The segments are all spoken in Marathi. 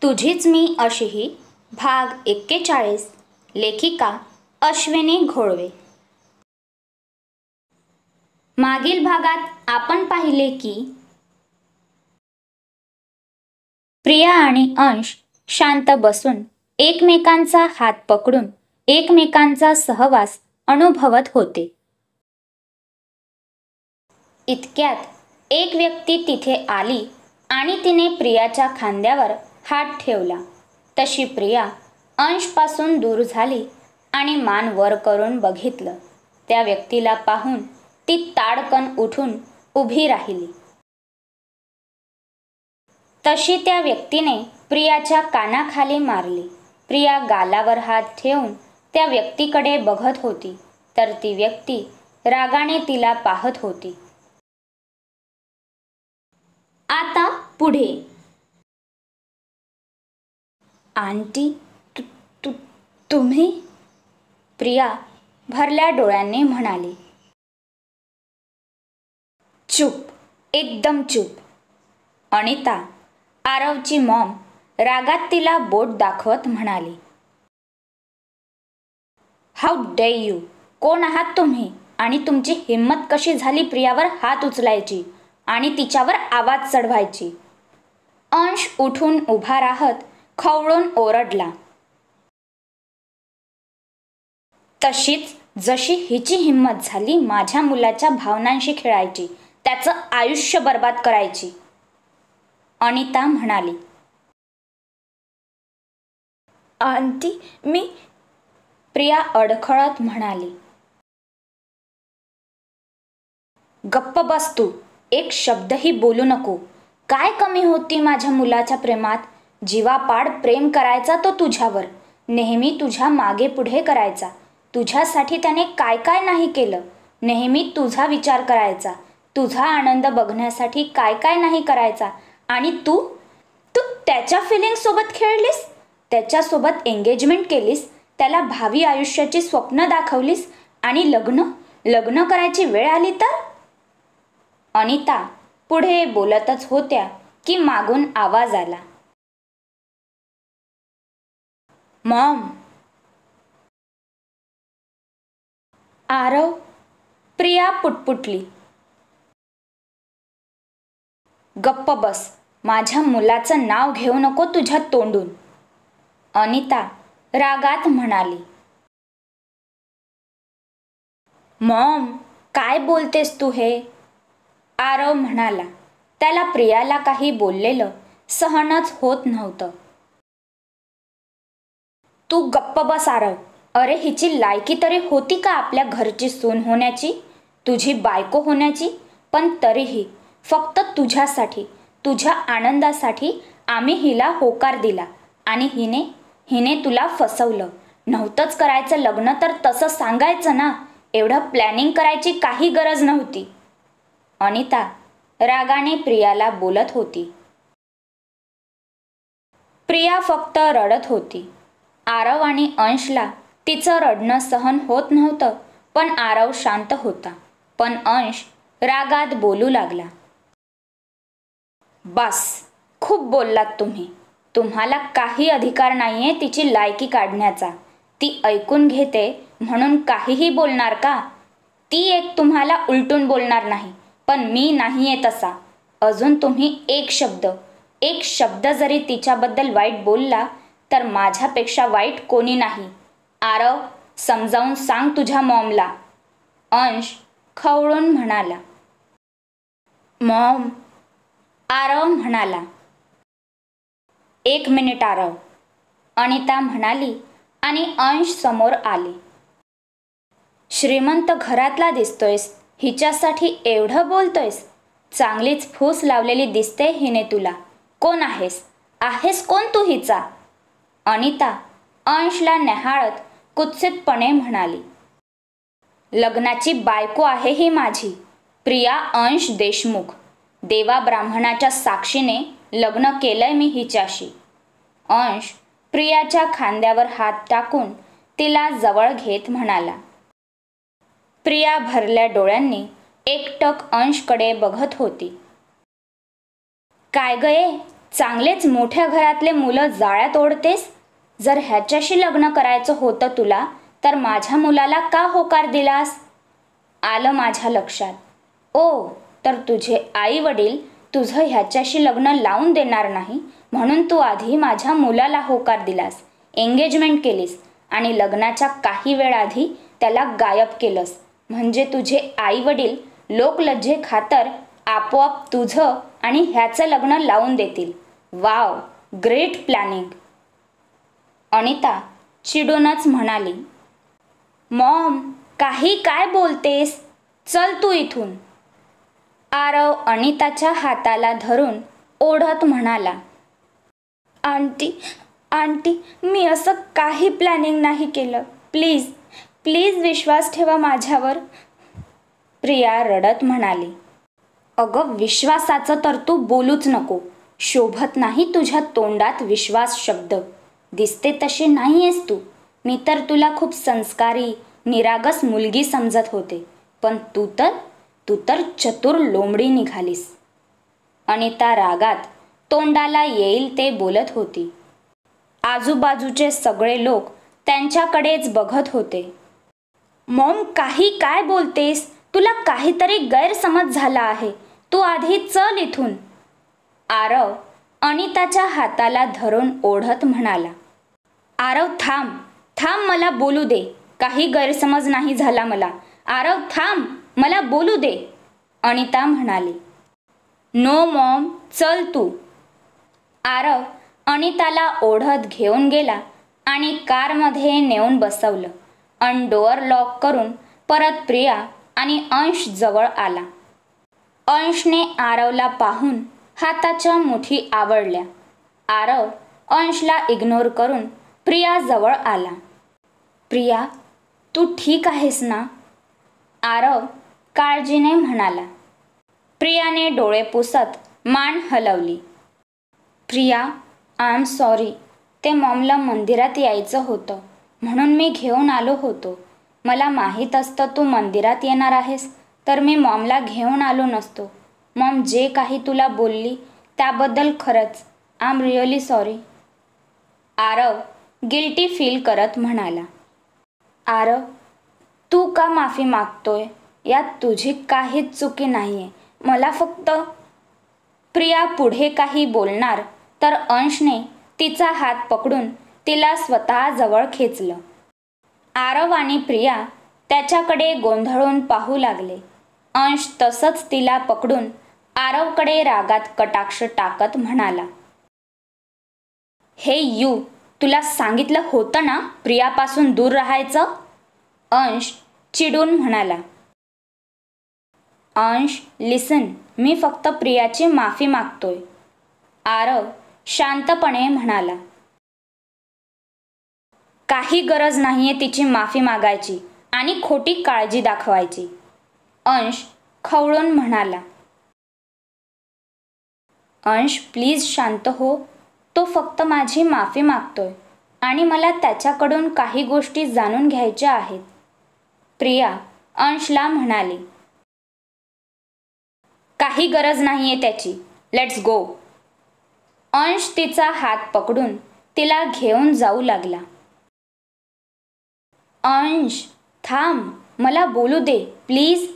तुझीच मी अशीही भाग 41 लेखिका अश्विनी घोळवे. मागील भागात आपण पाहिले की प्रिया आणि अंश शांत बसून एकमेकांचा हात पकडून एकमेकांचा सहवास अनुभवत होते. इतक्यात एक व्यक्ती तिथे आली आणि तिने प्रियाच्या खांद्यावर हात ठेवला. तशी प्रिया अंशपासून दूर झाली आणि मान वर करून बघितलं. त्या व्यक्तीला पाहून ती ताडकन उठून उभी राहिली. तशी त्या व्यक्तीने प्रियाच्या कानाखाली मारली. प्रिया गालावर हात ठेवून त्या व्यक्तीकडे बघत होती, तर ती व्यक्ती रागाने तिला पाहत होती. आता पुढे. आंटी, तुम्ही? प्रिया भरल्या डोळ्यांनी म्हणाली. चूप, एकदम चूप. अनिता, आरवची मॉम, रागात तिला बोट दाखवत म्हणाली. How day you? कोण आहात तुम्ही आणि तुमची हिंमत कशी झाली प्रियावर हात उचलायची आणि तिच्यावर आवाज चढवायची? अंश उठून उभा राहत खवळून ओरडला. तशीच जशी हिची हिंमत झाली माझ्या मुलाच्या भावनांशी खेळायची, त्याचं आयुष्य बर्बाद करायची. अनिता म्हणाली. आंटी, मी. प्रिया अडखळत म्हणाली. गप्प बस तू, एक शब्दही बोलू नको. काय कमी होती माझ्या मुलाच्या प्रेमात? जीवापाड प्रेम करायचा तो तुझ्यावर, नेहमी तुझ्या मागे पुढे करायचा. तुझ्यासाठी त्याने काय काय नाही केलं. नेहमी तुझा विचार करायचा, तुझा आनंद बघण्यासाठी काय काय नाही करायचा. आणि तू त्याच्या फिलिंग सोबत खेळलीस, त्याच्यासोबत एंगेजमेंट केलीस, त्याला भावी आयुष्याची स्वप्न दाखवलीस आणि लग्न करायची वेळ आली तर? अनिता पुढे बोलतच होत्या की मागून आवाज आला. मॉम. आरव. प्रिया पुटपुटली. गप्प बस, माझ्या मुलाचं नाव घेऊ नको तुझ्या तोंडून. अनिता रागात म्हणाली. मॉम, काय बोलतेस तू हे? आरव म्हणाला. त्याला प्रियाला काही बोललेलं सहनच होत नव्हतं. तू गप्प बस आरव. अरे, हिची लायकी तरी होती का आपल्या घरची सून होण्याची, तुझी बायको होण्याची? पण तरीही फक्त तुझ्यासाठी, तुझ्या आनंदासाठी आम्ही हिला होकार दिला आणि हिने तुला फसवलं. नव्हतंच करायचं लग्न तर तसं सांगायचं ना. एवढं प्लॅनिंग करायची काही गरज नव्हती. अनिता रागाने प्रियाला बोलत होती. प्रिया फक्त रडत होती. आरव आणि अंशला तिचं रडणं सहन होत नव्हतं, पण आरव शांत होता. पण अंश रागात बोलू लागला. बस, खूप बोललात तुम्ही. तुम्हाला काही अधिकार नाहीये तिची लायकी काढण्याचा. ती ऐकून घेते म्हणून काहीही बोलणार का? ती एक तुम्हाला उलटून बोलणार नाही, पण मी नाहीये तसा. अजून तुम्ही एक शब्द जरी तिच्याबद्दल वाईट बोलला तर माझ्यापेक्षा वाईट कोणी नाही. आरव, समजावून सांग तुझ्या मॉमला. अंश खवळून म्हणाला. मॉम. आरव म्हणाला. एक मिनिट आरव, अनिता म्हणाली आणि अंश समोर आले. श्रीमंत घरातला दिसतोयस, हिच्यासाठी एवढं बोलतोयस? चांगलीच फूस लावलेली दिसते हिने तुला. कोण आहेस कोण तू हिचा? अनिता अंशला न्याहाळत कुत्सितपणे म्हणाली. लग्नाची बायको आहे ही माझी, प्रिया अंश देशमुख. देवा ब्राह्मणाच्या साक्षीने लग्न केलंय मी हिच्याशी. अंश प्रियाच्या खांद्यावर हात टाकून तिला जवळ घेत म्हणाला. प्रिया भरल्या डोळ्यांनी एकटक अंशकडे बघत होती. काय गये, चांगलेच मोठ्या घरातले मुलं जाळ्यात ओढतेस. जर ह्याच्याशी लग्न करायचं होतं तुला तर माझ्या मुलाला का होकार दिलास? आलं माझ्या लक्षात. ओ, तर तुझे आई वडील तुझं ह्याच्याशी लग्न लावून देणार नाही म्हणून तू आधी माझ्या मुलाला होकार दिलास, एंगेजमेंट केलीस आणि लग्नाच्या काही वेळ आधी त्याला गायब केलंस. म्हणजे तुझे आई वडील लोकलज्जे खातर आपोआप तुझं आणि ह्याचं लग्न लावून देतील. Wow, great planning. अनिता चिडूनच म्हणाली. मॉम, काही काय बोलतेस? चल तू इथून. आरव अनिताच्या हाताला धरून ओढत म्हणाला. आंटी, आंटी, मी असं काही प्लॅनिंग नाही केलं. प्लीज, प्लीज विश्वास ठेवा माझ्यावर. प्रिया रडत म्हणाली. अगं, विश्वासाचं तर तू बोलूच नको. शोभत नाही तुझ्या तोंडात विश्वास शब्द. दिसते तशी नाहीयेस तू. मी तर तुला खूप संस्कारी, निरागस मुलगी समजत होते, पण तू तर चतुर लोंबडी निघालीस. अनिता रागात तोंडाला येईल ते बोलत होती. आजूबाजूचे सगळे लोक त्यांच्याकडेच बघत होते. मॉम, काही काय बोलतेस? तुला काहीतरी गैरसमज झाला आहे. तू आधी चल इथून. आरव अनिताच्या हाताला धरून ओढत म्हणाला. आरव, थांब थांब, मला बोलू दे. काही गैरसमज नाही झाला मला. आरव, थांब, मला बोलू दे. अनिता म्हणाली. नो मॉम, चल तू. आरव अनिताला ओढत घेऊन गेला आणि कारमध्ये नेऊन बसवलं आणि डोअर लॉक करून परत प्रिया आणि अंश जवळ आला. अंशने आरवला पाहून हाताच्या मुठी आवळल्या. आरव अंशला इग्नोर करून प्रिया जवळ आला. प्रिया, तू ठीक आहेस ना? आरव काळजीने म्हणाला. प्रियाने डोळे पुसत मान हलवली. Priya, I am sorry. ते मॉमला मंदिरात यायचं होतं म्हणून मी घेऊन आलो होतो. मला माहीत असतं तू मंदिरात येणार आहेस तर मी मॉमला घेऊन आलो नसतो. मॉम जे काही तुला बोलली त्याबद्दल खरंच I am really sorry. Aarav guilty feel करत म्हणाला. आरव, तू का माफी मागतोय? यात तुझी काहीच चुकी नाहीये. मला फक्त. प्रिया पुढे काही बोलणार तर अंशने तिचा हात पकडून तिला स्वतःजवळ खेचलं. आरव आणि प्रिया त्याच्याकडे गोंधळून पाहू लागले. अंश तसंच तिला पकडून आरवकडे रागात कटाक्ष टाकत म्हणाला. हे यू, तुला सांगितलं होतं ना प्रियापासून दूर राहायचं? अंश चिडून म्हणाला. अंश, लिसन, मी फक्त प्रियाची माफी मागतोय. आरव शांतपणे म्हणाला. काही गरज नाहीये तिची माफी मागायची आणि खोटी काळजी दाखवायची. अंश खवळून म्हणाला. अंश, प्लीज शांत हो. तो फक्त माझी माफी मागतोय आणि मला त्याच्याकडून काही गोष्टी जाणून घ्यायच्या आहेत. प्रिया अंशला म्हणाली. काही गरज नाहीये त्याची. Let's go. अंश तिचा हात पकडून तिला घेऊन जाऊ लागला. अंश, थांब, मला बोलू दे प्लीज.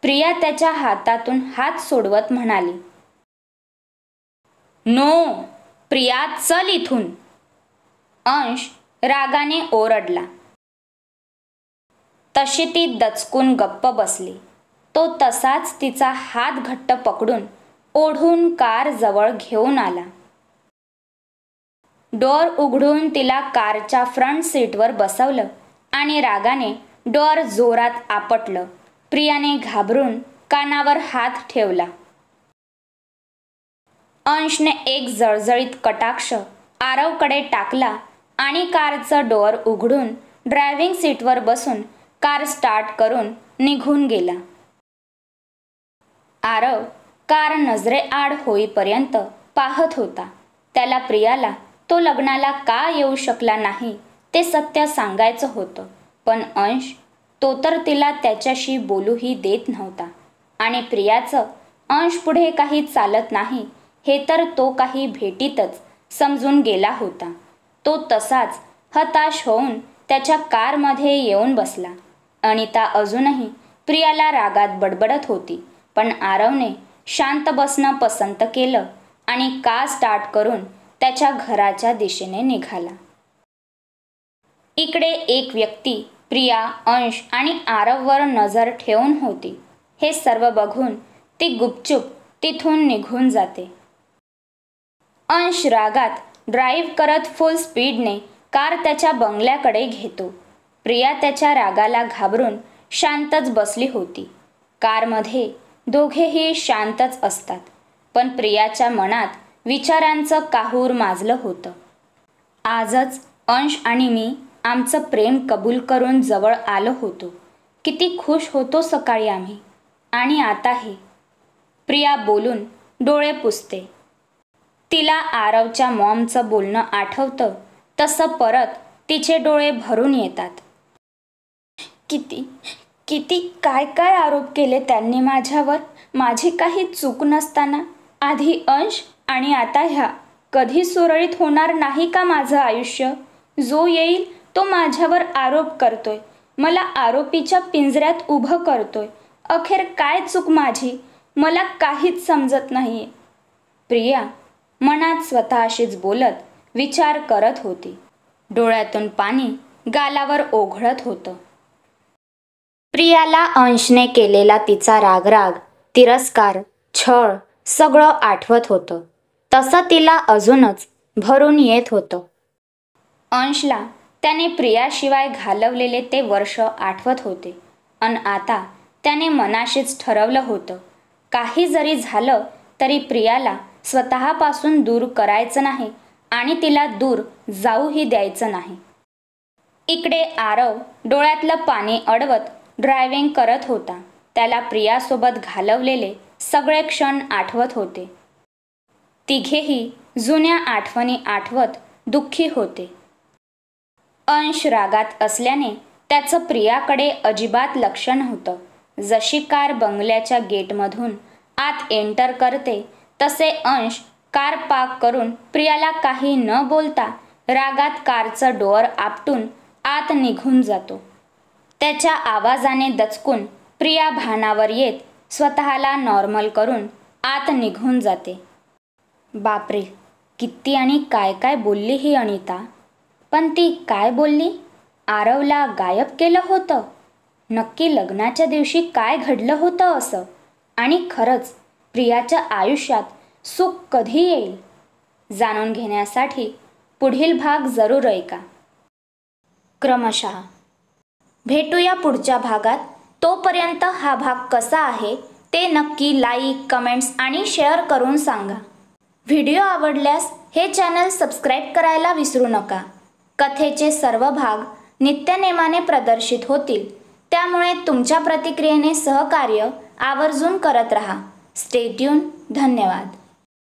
प्रिया त्याच्या हातातून हात सोडवत म्हणाली. नो. प्रिया, चल इथून. अंश रागाने ओरडला. तशी ती दचकून गप्प बसली. तो तसाच तिचा हात घट्ट पकडून ओढून कार जवळ घेऊन आला. डोअर उघडून तिला कारच्या फ्रंट सीटवर बसवलं आणि रागाने डोअर जोरात आपटलं. प्रियाने घाबरून कानावर हात ठेवला. अंशने एक जळजळीत कटाक्ष आरवकडे टाकला आणि कारचं डोअर उघडून ड्रायव्हिंग सीटवर बसून कार स्टार्ट करून निघून गेला. आरव कार नजरेआड होईपर्यंत पाहत होता. त्याला प्रियाला तो लग्नाला का येऊ शकला नाही ते सत्य सांगायचं होतं, पण अंश तो तर तिला त्याच्याशी बोलूही देत नव्हता आणि प्रियाचं अंश पुढे काही चालत नाही हे तर तो काही भेटीतच समजून गेला होता. तो तसाच हताश होऊन त्याच्या कारमध्ये येऊन बसला. अनिता अजूनही प्रियाला रागात बडबडत होती, पण आरवने शांत बसणं पसंत केलं आणि कार स्टार्ट करून त्याच्या घराच्या दिशेने निघाला. इकडे एक व्यक्ती प्रिया, अंश आणि आरववर नजर ठेवून होती. हे सर्व बघून ती गुपचूप तिथून निघून जाते. अंश रागात ड्राईव्ह करत फुल स्पीडने कार त्याच्या बंगल्याकडे घेतो. प्रिया त्याच्या रागाला घाबरून शांतच बसली होती. कारमध्ये दोघेही शांतच असतात, पण प्रियाच्या मनात विचारांचं काहूर माजलं होतं. आजच अंश आणि मी आमचं प्रेम कबूल करून जवळ आलो होतो. किती खुश होतो सकाळी आम्ही, आणि आता हे. प्रिया बोलून डोळे पुसते. तिला आरवच्या मॉमचं बोलणं आठवतं तसं परत तिचे डोळे भरून येतात. किती किती काय काय आरोप केले त्यांनी माझ्यावर, माझी काही चूक नसताना. आधी अंश आणि आता ह्या. कधी सुरळीत होणार नाही का माझं आयुष्य? जो येईल तो माझ्यावर आरोप करतोय, मला आरोपीच्या पिंजऱ्यात उभं करतोय. अखेर काय चूक माझी? मला काहीच समजत नाहीये. प्रिया मनात स्वतःशीच बोलत विचार करत होती. डोळ्यातून पाणी गालावर ओघळत होतं. प्रियाला अंशने केलेला तिचा रागराग, तिरस्कार, छळ सगळं आठवत होतं. तसं तिला अजूनच भरून येत होतं. अंशला त्याने प्रियाशिवाय घालवलेले ते वर्ष आठवत होते. अन आता त्याने मनाशीच ठरवलं होतं, काही जरी झालं तरी प्रियाला स्वतःपासून दूर करायचं नाही आणि तिला दूर जाऊही द्यायचं नाही. इकडे आरव डोळ्यातलं पाणी अडवत ड्रायव्हिंग करत होता. त्याला प्रियासोबत घालवलेले सगळे क्षण आठवत होते. तिघेही जुन्या आठवणी आठवत दुःखी होते. अंश रागात असल्याने त्याचं प्रियाकडे अजिबात लक्ष नव्हतं. जशी कार बंगल्याच्या गेटमधून आत एंटर करते तसे अंश कार पार्क करून प्रियाला काही न बोलता रागात कारचं डोअर आपटून आत निघून जातो. त्याच्या आवाजाने दचकून प्रिया भानावर येत स्वतःला नॉर्मल करून आत निघून जाते. बापरे, किती आणि काय काय बोलली ही अनिता. पण ती काय बोलली? आरवला गायब केलं होतं? नक्की लग्नाच्या दिवशी काय घडलं होतं असं? आणि खरंच प्रियाच्या आयुष्यात सुख कधी येईल? जाणून घेण्यासाठी पुढील भाग जरूर ऐका. क्रमशः भेटूया पुढच्या भागात. तोपर्यंत हा भाग कसा आहे ते नक्की लाईक, कमेंट्स आणि शेअर करून सांगा. व्हिडिओ आवडल्यास हे चॅनल सबस्क्राईब करायला विसरू नका. कथेचे सर्व भाग नित्यनेमाने प्रदर्शित होतील, त्यामुळे तुमच्या प्रतिक्रियेने सहकार्य आवर्जून करत रहा. Stay tune. धन्यवाद.